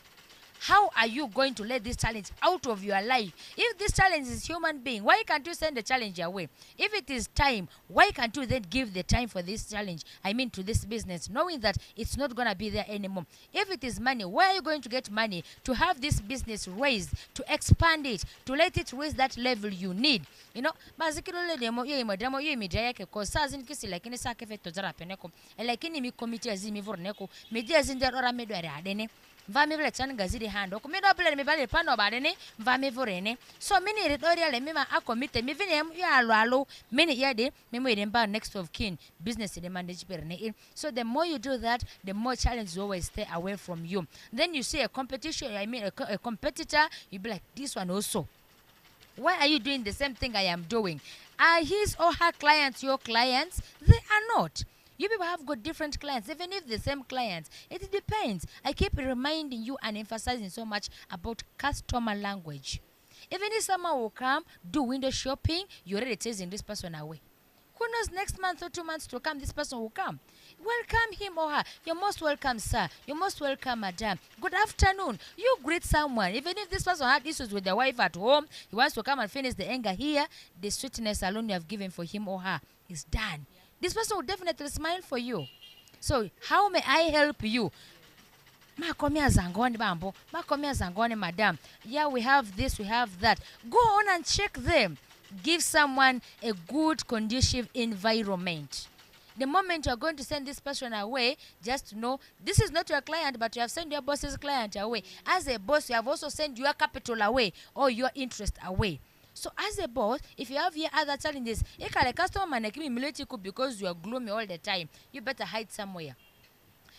How are you going to let this challenge out of your life? If this challenge is human being, why can't you send the challenge away? If it is time, why can't you then give the time for this challenge? I mean, to this business, knowing that it's not going to be there anymore. If it is money, where are you going to get money to have this business raised, to expand it, to let it raise that level you need? Bazikilo demo demo yake ko sazi nkisi lakini sake feto zara peneko. Lakini mi committee azimi vorneko. Media zindera medware adene. Vami vile chani gazidi hando. Kumido pile mibali pano badene. Vami vorene. So mini editorial mima akomite. Mi vini ya alo. Mini yade. Mimo idemba next of kin. Business in manage perene. So the more you do that, the more challenges always stay away from you. Then you see a competition. I mean a competitor. You be like, this one also. Why are you doing the same thing I am doing? Are his or her clients your clients? They are not. You people have got different clients, even if the same clients. It depends. I keep reminding you and emphasizing so much about customer language. Even if someone will come, do window shopping, you're already chasing this person away. Who knows, next month or 2 months to come, this person will come. Welcome him or her. You're most welcome, sir. You're most welcome, madam. Good afternoon. You greet someone. Even if this person had issues with their wife at home, he wants to come and finish the anger here, the sweetness alone you have given for him or her is done. This person will definitely smile for you. So, how may I help you? Makomia zangoni bambo, makomia zangoni madam. Yeah, we have this, we have that. Go on and check them. Give someone a good, conducive environment. The moment you are going to send this person away, just know this is not your client, but you have sent your boss's client away. As a boss, you have also sent your capital away or your interest away. So as a boss, if you have here other challenges, customer because you are gloomy all the time, you better hide somewhere.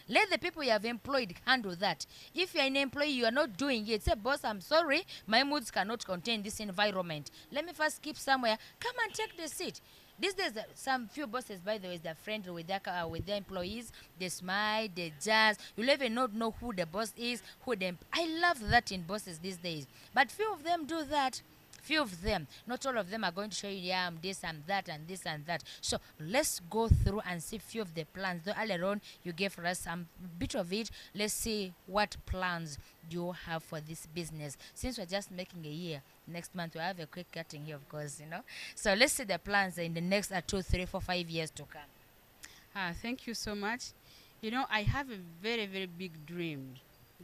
Let the people you have employed handle that. If you're an employee, you are not doing it. Say, boss, I'm sorry, my moods cannot contain this environment. Let me first keep somewhere. Come and take the seat. These days, some few bosses, by the way, they're friendly with their employees. They smile, they jazz. You'll even not know who the boss is, I love that in bosses these days. But few of them do that. Few of them, not all of them are going to show you, yeah, I'm this and that and this and that. So let's go through and see few of the plans. Though earlier on you gave us some bit of it. Let's see what plans do you have for this business. Since we're just making a year, next month we'll have a quick cutting here, of course, you know. So let's see the plans in the next 2, 3, 4, 5 years to come. Thank you so much. You know, I have a very, very big dream.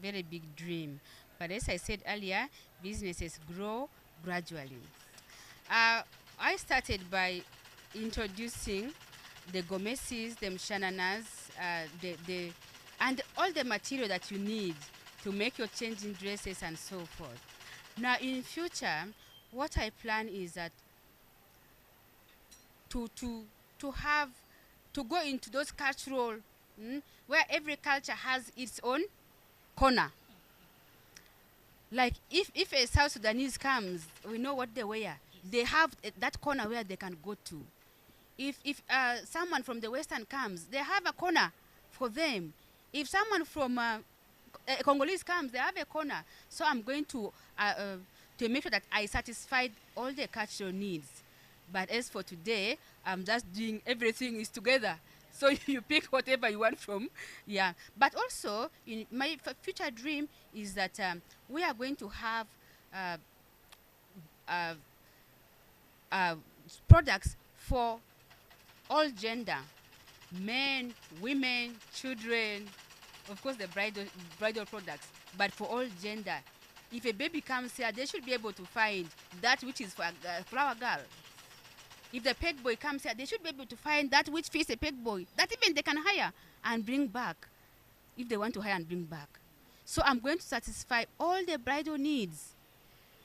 Very big dream. But as I said earlier, businesses grow gradually. I started by introducing the gomeses, the mshananas, and all the material that you need to make your changing dresses and so forth. Now, in future, what I plan is that to go into those cultural, where every culture has its own corner. Like if a South Sudanese comes, we know what they wear. They have that corner where they can go to. If someone from the Western comes, they have a corner for them. If someone from Congolese comes, they have a corner. So I'm going to make sure that I satisfied all the cultural needs. But as for today, I'm just doing everything is together. So you pick whatever you want from, yeah. But also, in my future dream is that we are going to have products for all gender, men, women, children, of course the bridal products, but for all gender. If a baby comes here, they should be able to find that which is for a flower girl. If the peg boy comes here, they should be able to find that which fits a peg boy, that even they can hire and bring back, if they want to hire and bring back. So I'm going to satisfy all the bridal needs.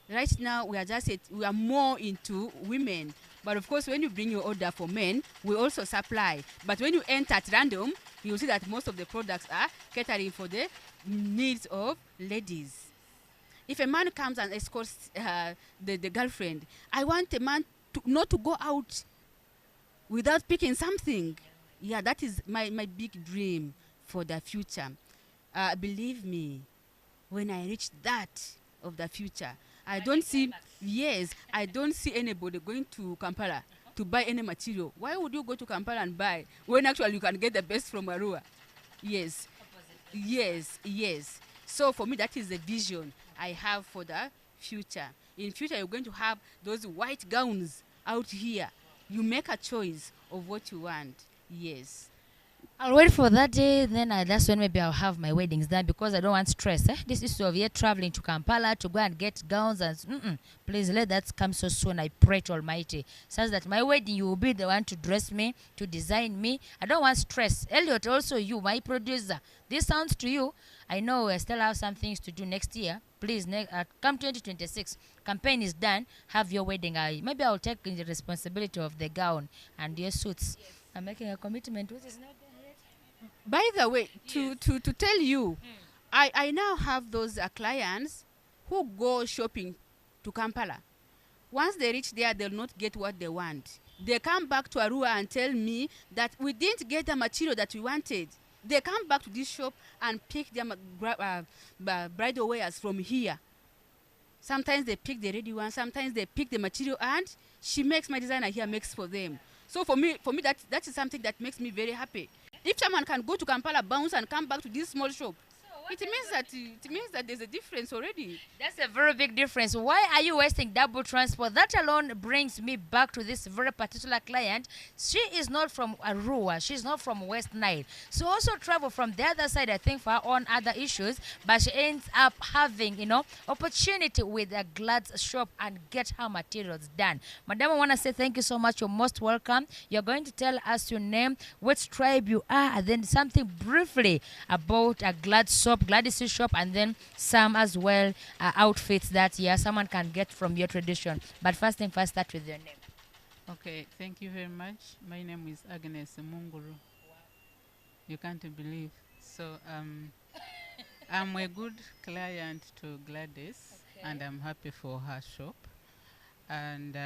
Right now, we are more into women. But of course, when you bring your order for men, we also supply. But when you enter at random, you'll see that most of the products are catering for the needs of ladies. If a man comes and escorts the girlfriend, I want a man not to go out without picking something. Yeah, that is my big dream for the future. Believe me, when I reach that of the future, I don't see anybody going to Kampala to buy any material. Why would you go to Kampala and buy when actually you can get the best from Arua? Yes. Yes. So for me, that is the vision I have for the future. In future, you're going to have those white gowns out here. You make a choice of what you want. Yes. I'll wait for that day, then that's when maybe I'll have my weddings done, because I don't want stress. This issue of here traveling to Kampala to go and get gowns and please let that come so soon. I pray to Almighty, such that my wedding you will be the one to dress me, to design me. I don't want stress. Elliot, also you, my producer. This sounds to you. I know I still have some things to do next year. Please, come 2026, campaign is done. Have your wedding. Maybe I'll take the responsibility of the gown and your suits. Yes. I'm making a commitment which is not there yet. By the way, to tell you, I now have those clients who go shopping to Kampala. Once they reach there, they'll not get what they want. They come back to Arua and tell me that we didn't get the material that we wanted. They come back to this shop and pick their bridal wares from here. Sometimes they pick the ready one, sometimes they pick the material, and she makes, my designer here makes for them. So for me, that is something that makes me very happy. If someone can go to Kampala, bounce, and come back to this small shop, it means that there's a difference already. That's a very big difference. Why are you wasting double transport? That alone brings me back to this very particular client. She is not from Arua. She's not from West Nile. So also travel from the other side, I think, for her own other issues. But she ends up having, opportunity with a Glad's shop and get her materials done. Madam, I want to say thank you so much. You're most welcome. You're going to tell us your name, what tribe you are, and then something briefly about a Glad's shop, Gladys' shop, and then some as well outfits that someone can get from your tradition. But first thing first, start with your name. Okay, thank you very much. My name is Agnes Munguru. You can't believe. So I'm a good client to Gladys, and I'm happy for her shop. And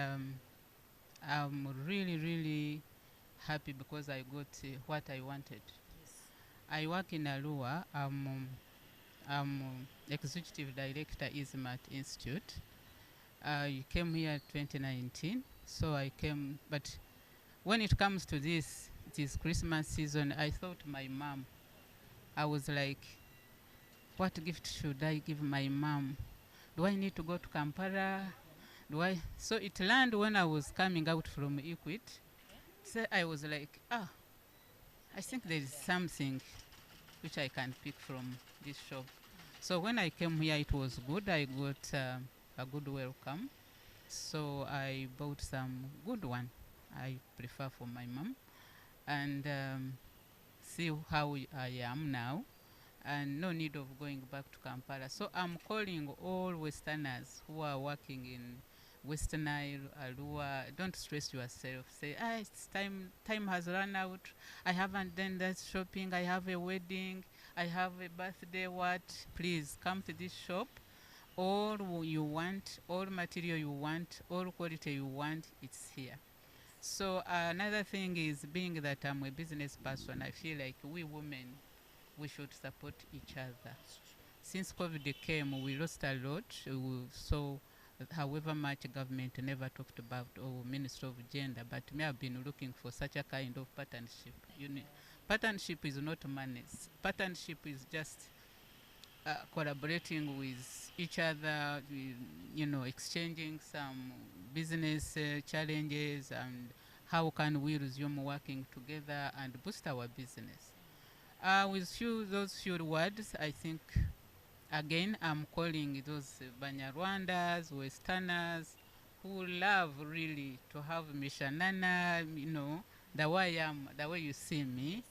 I'm really, really happy because I got what I wanted. I work in Arua. I'm executive director Ismat Institute. I came here 2019, so I came. But when it comes to this, it is Christmas season. I thought my mom. I was like, what gift should I give my mom? Do I need to go to Kampala? So it landed when I was coming out from Equit. So I was like, I think there is something which I can pick from this shop. So when I came here, it was good. I got a good welcome. So I bought some good one. I prefer for my mom. And see how I am now. And no need of going back to Kampala. So I'm calling all Westerners who are working in Western Nile, Arua. Don't stress yourself. Say, it's time has run out. I haven't done that shopping. I have a wedding. I have a birthday. What? Please come to this shop. All you want, all material you want, all quality you want, it's here. So another thing is, being that I'm a business person, I feel like we women, we should support each other. Since COVID came, we lost a lot. So however much government never talked about, or Ministry of Gender, but me have been looking for such a kind of partnership. Partnership is not money. Partnership is just collaborating with each other, exchanging some business challenges, and how can we resume working together and boost our business. With those few words, I think, again, I'm calling those Banyarwandas, Westerners, who love really to have Mishanana, the way I am, the way you see me.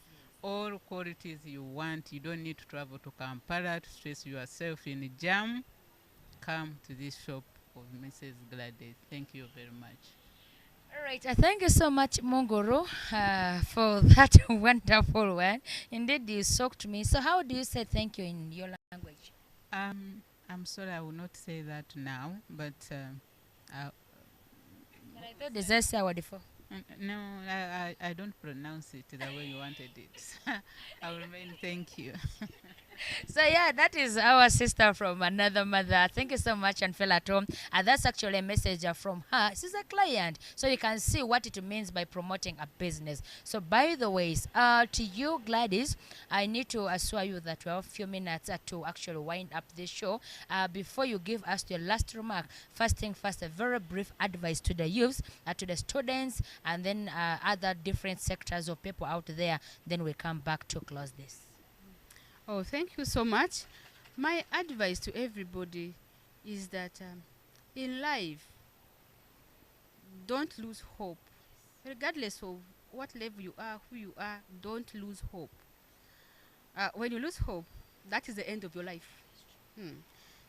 All qualities you want. You don't need to travel to Kampala to stress yourself in a jam. Come to this shop of Mrs. Gladys. Thank you very much. All right. Thank you so much, Mongoro, for that wonderful one. Indeed, you soaked me. So how do you say thank you in your language? I'm sorry, I will not say that now, but I thought this is our default. no, I don't pronounce it the way you wanted it. I will remain thank you. So yeah, that is our sister from another mother. Thank you so much, and fell at home. And that's actually a message from her. She's a client, so you can see what it means by promoting a business. So by the way, to you, Gladys, I need to assure you that we have a few minutes to actually wind up this show. Before you give us your last remark, first thing first, a very brief advice to the youths, to the students, and then other different sectors of people out there. Then we come back to close this. Oh, thank you so much. My advice to everybody is that in life, don't lose hope. Regardless of what level you are, who you are, don't lose hope. When you lose hope, that is the end of your life.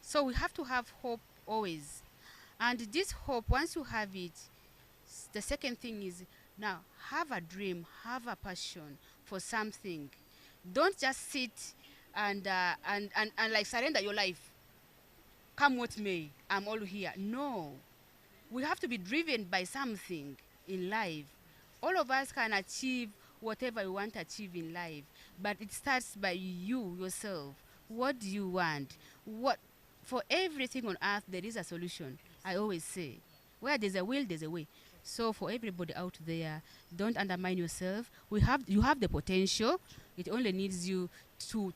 So we have to have hope always. And this hope, once you have it, the second thing is, now have a dream, have a passion for something. Don't just sit and like surrender your life. Come what may, I'm all here. No. We have to be driven by something in life. All of us can achieve whatever we want to achieve in life, but it starts by you yourself. What do you want? For everything on earth, there is a solution. I always say, where there's a will, there's a way. So for everybody out there, don't undermine yourself. You have the potential. It only needs you to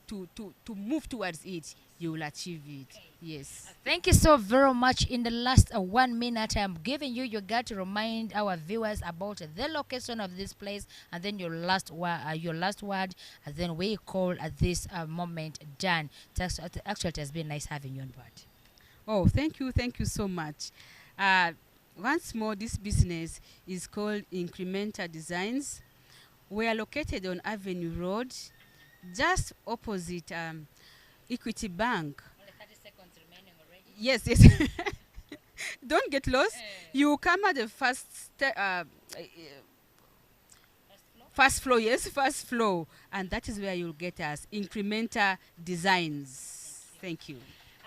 move towards it. You will achieve it. Yes. Thank you so very much. In the last 1 minute, I'm giving you. You got to remind our viewers about the location of this place, and then your last word, and then we call this moment done. Actually, it has been nice having you on board. Oh, thank you so much. Once more, this business is called Incremental Designs. We are located on Avenue Road, just opposite Equity Bank. Only 30 seconds remaining already. Yes. Don't get lost. You come at the first floor. Yes, first floor. And that is where you'll get us. Incremental Designs. Thank you.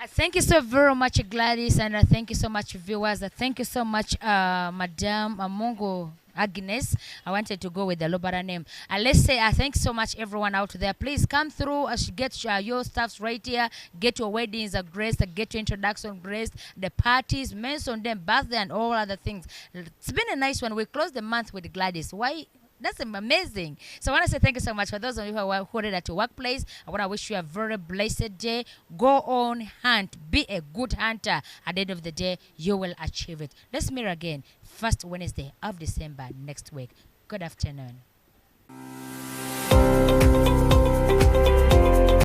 Thank you so very much, Gladys, and thank you so much, viewers. Thank you so much, Madam Mungu Agnes. I wanted to go with the Lobara name. Let's say thanks so much, everyone out there. Please come through, get your stuffs right here. Get your weddings graced, get your introduction graced, the parties, mention them, birthday, and all other things. It's been a nice one. We closed the month with Gladys. Why? That's amazing. So I want to say thank you so much for those of you who are headed at your workplace. I want to wish you a very blessed day. Go on, hunt. Be a good hunter. At the end of the day, you will achieve it. Let's meet again first Wednesday of December next week. Good afternoon.